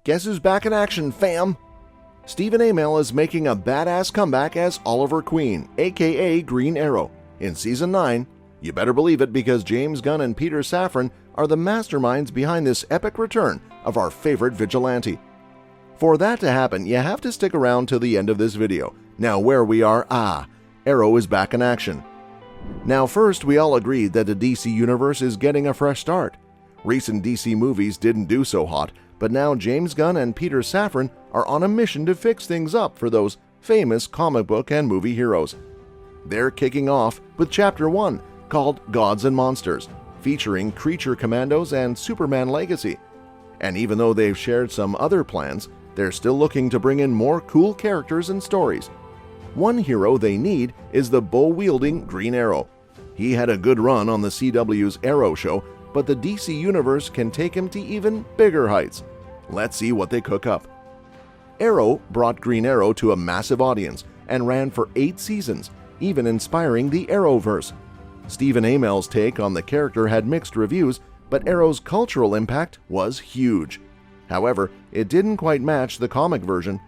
Guess who's back in action, fam? Stephen Amell is making a badass comeback as Oliver Queen, aka Green Arrow, in Season 9. You better believe it, because James Gunn and Peter Safran are the masterminds behind this epic return of our favorite vigilante. For that to happen, you have to stick around till the end of this video. Now where we are, Arrow is back in action. Now first, we all agreed that the DC Universe is getting a fresh start. Recent DC movies didn't do so hot, but now James Gunn and Peter Safran are on a mission to fix things up for those famous comic book and movie heroes. They're kicking off with Chapter 1, called Gods and Monsters, featuring Creature Commandos and Superman Legacy. And even though they've shared some other plans, they're still looking to bring in more cool characters and stories. One hero they need is the bow-wielding Green Arrow. He had a good run on the CW's Arrow show, but the DC Universe can take him to even bigger heights. Let's see what they cook up. Arrow brought Green Arrow to a massive audience and ran for 8 seasons, even inspiring the Arrowverse. Stephen Amell's take on the character had mixed reviews, but Arrow's cultural impact was huge. However, it didn't quite match the comic version.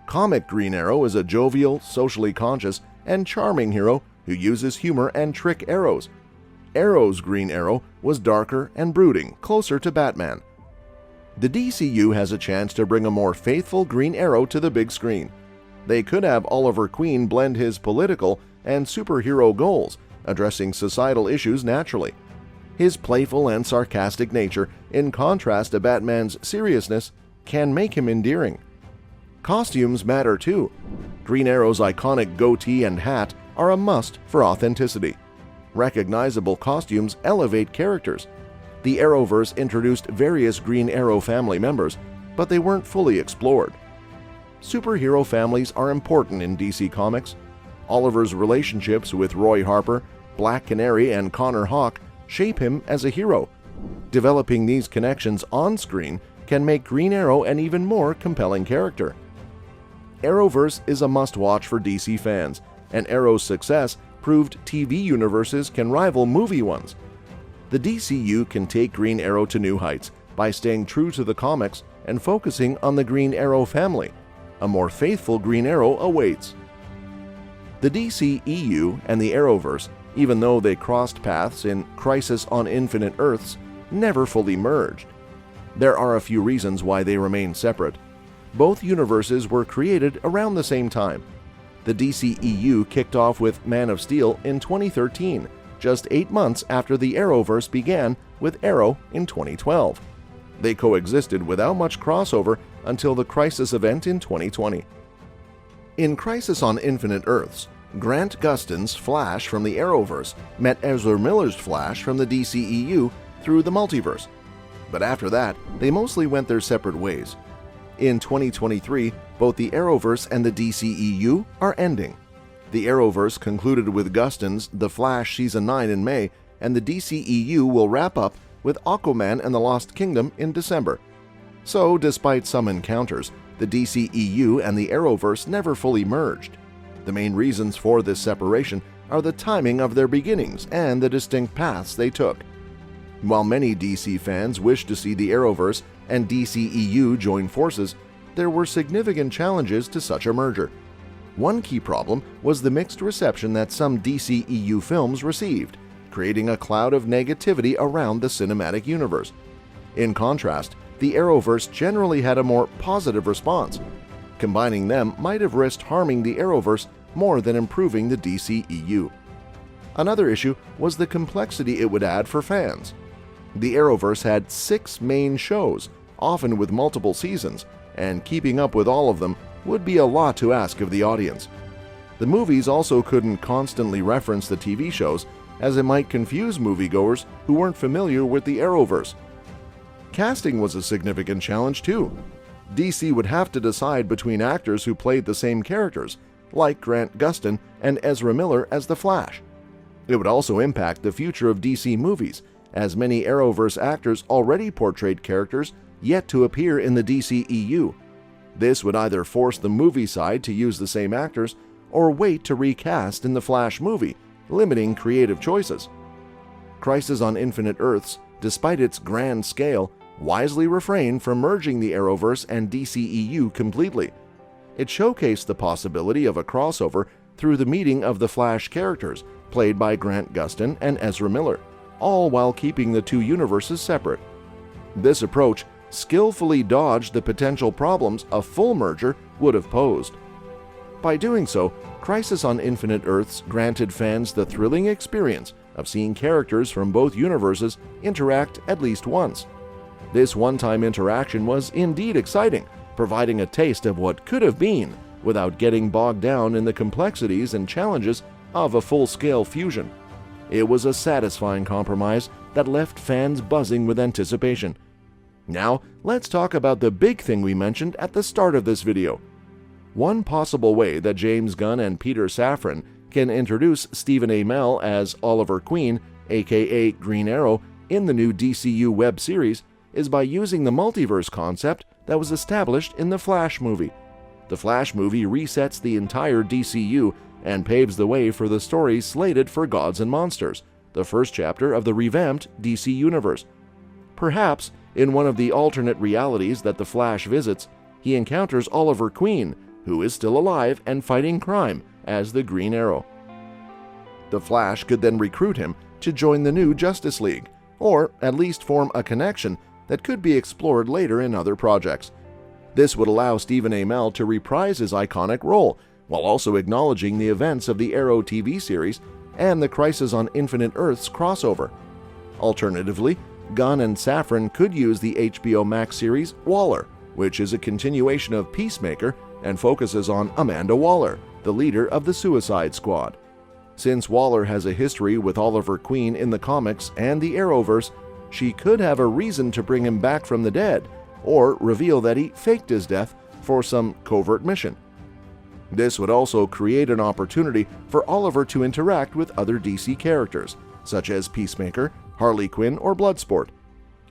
Comic Green Arrow is a jovial, socially conscious, and charming hero who uses humor and trick arrows. Arrow's Green Arrow was darker and brooding, closer to Batman. The DCU has a chance to bring a more faithful Green Arrow to the big screen. They could have Oliver Queen blend his political and superhero goals, addressing societal issues naturally. His playful and sarcastic nature, in contrast to Batman's seriousness, can make him endearing. Costumes matter too. Green Arrow's iconic goatee and hat are a must for authenticity. Recognizable costumes elevate characters. The Arrowverse introduced various Green Arrow family members, but they weren't fully explored. Superhero families are important in DC Comics. Oliver's relationships with Roy Harper, Black Canary, and Connor Hawke shape him as a hero. Developing these connections on screen can make Green Arrow an even more compelling character. Arrowverse is a must-watch for DC fans, and Arrow's success proved TV universes can rival movie ones. The DCU can take Green Arrow to new heights by staying true to the comics and focusing on the Green Arrow family. A more faithful Green Arrow awaits. The DCEU and the Arrowverse, even though they crossed paths in Crisis on Infinite Earths, never fully merged. There are a few reasons why they remain separate. Both universes were created around the same time. The DCEU kicked off with Man of Steel in 2013, just 8 months after the Arrowverse began with Arrow in 2012. They coexisted without much crossover until the Crisis event in 2020. In Crisis on Infinite Earths, Grant Gustin's Flash from the Arrowverse met Ezra Miller's Flash from the DCEU through the multiverse. But after that, they mostly went their separate ways. In 2023, both the Arrowverse and the DCEU are ending. The Arrowverse concluded with Gustin's The Flash Season 9 in May, and the DCEU will wrap up with Aquaman and the Lost Kingdom in December. So, despite some encounters, the DCEU and the Arrowverse never fully merged. The main reasons for this separation are the timing of their beginnings and the distinct paths they took. While many DC fans wished to see the Arrowverse and DCEU join forces, there were significant challenges to such a merger. One key problem was the mixed reception that some DCEU films received, creating a cloud of negativity around the cinematic universe. In contrast, the Arrowverse generally had a more positive response. Combining them might have risked harming the Arrowverse more than improving the DCEU. Another issue was the complexity it would add for fans. The Arrowverse had 6 main shows, often with multiple seasons, and keeping up with all of them would be a lot to ask of the audience. The movies also couldn't constantly reference the TV shows, as it might confuse moviegoers who weren't familiar with the Arrowverse. Casting was a significant challenge too. DC would have to decide between actors who played the same characters, like Grant Gustin and Ezra Miller as the Flash. It would also impact the future of DC movies, as many Arrowverse actors already portrayed characters yet to appear in the DCEU. This would either force the movie side to use the same actors or wait to recast in the Flash movie, limiting creative choices. Crisis on Infinite Earths, despite its grand scale, wisely refrained from merging the Arrowverse and DCEU completely. It showcased the possibility of a crossover through the meeting of the Flash characters, played by Grant Gustin and Ezra Miller, all while keeping the two universes separate. This approach skillfully dodged the potential problems a full merger would have posed. By doing so, Crisis on Infinite Earths granted fans the thrilling experience of seeing characters from both universes interact at least once. This one-time interaction was indeed exciting, providing a taste of what could have been without getting bogged down in the complexities and challenges of a full-scale fusion. It was a satisfying compromise that left fans buzzing with anticipation. Now, let's talk about the big thing we mentioned at the start of this video. One possible way that James Gunn and Peter Safran can introduce Stephen Amell as Oliver Queen, aka Green Arrow, in the new DCU web series is by using the multiverse concept that was established in the Flash movie. The Flash movie resets the entire DCU and paves the way for the story slated for Gods and Monsters, the first chapter of the revamped DC Universe. Perhaps, in one of the alternate realities that the Flash visits, he encounters Oliver Queen, who is still alive and fighting crime as the Green Arrow. The Flash could then recruit him to join the new Justice League, or at least form a connection that could be explored later in other projects. This would allow Stephen Amell to reprise his iconic role, while also acknowledging the events of the Arrow TV series and the Crisis on Infinite Earths crossover. Alternatively, Gunn and Safran could use the HBO Max series Waller, which is a continuation of Peacemaker and focuses on Amanda Waller, the leader of the Suicide Squad. Since Waller has a history with Oliver Queen in the comics and the Arrowverse, she could have a reason to bring him back from the dead, or reveal that he faked his death for some covert mission. This would also create an opportunity for Oliver to interact with other DC characters, such as Peacemaker, Harley Quinn, or Bloodsport.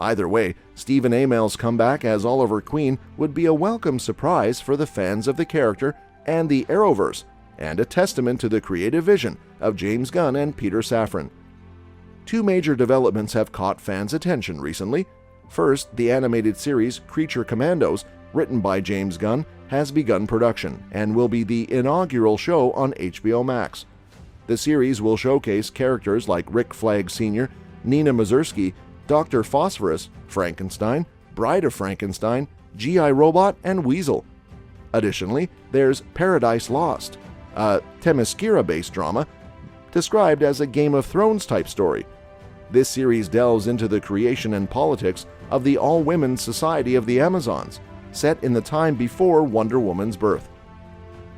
Either way, Stephen Amell's comeback as Oliver Queen would be a welcome surprise for the fans of the character and the Arrowverse, and a testament to the creative vision of James Gunn and Peter Safran. Two major developments have caught fans' attention recently. First, the animated series Creature Commandos, written by James Gunn, has begun production and will be the inaugural show on HBO Max. The series will showcase characters like Rick Flag Sr., Nina Mazursky, Dr. Phosphorus, Frankenstein, Bride of Frankenstein, G.I. Robot, and Weasel. Additionally, there's Paradise Lost, a Themyscira-based drama described as a Game of Thrones-type story. This series delves into the creation and politics of the all-women Society of the Amazons, set in the time before Wonder Woman's birth.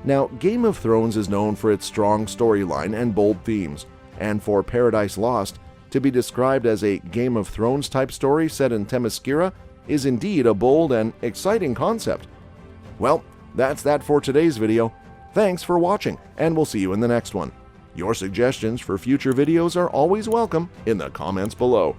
Now, Game of Thrones is known for its strong storyline and bold themes, and for Paradise Lost to be described as a Game of Thrones-type story set in Themyscira is indeed a bold and exciting concept. Well, that's that for today's video. Thanks for watching, and we'll see you in the next one. Your suggestions for future videos are always welcome in the comments below.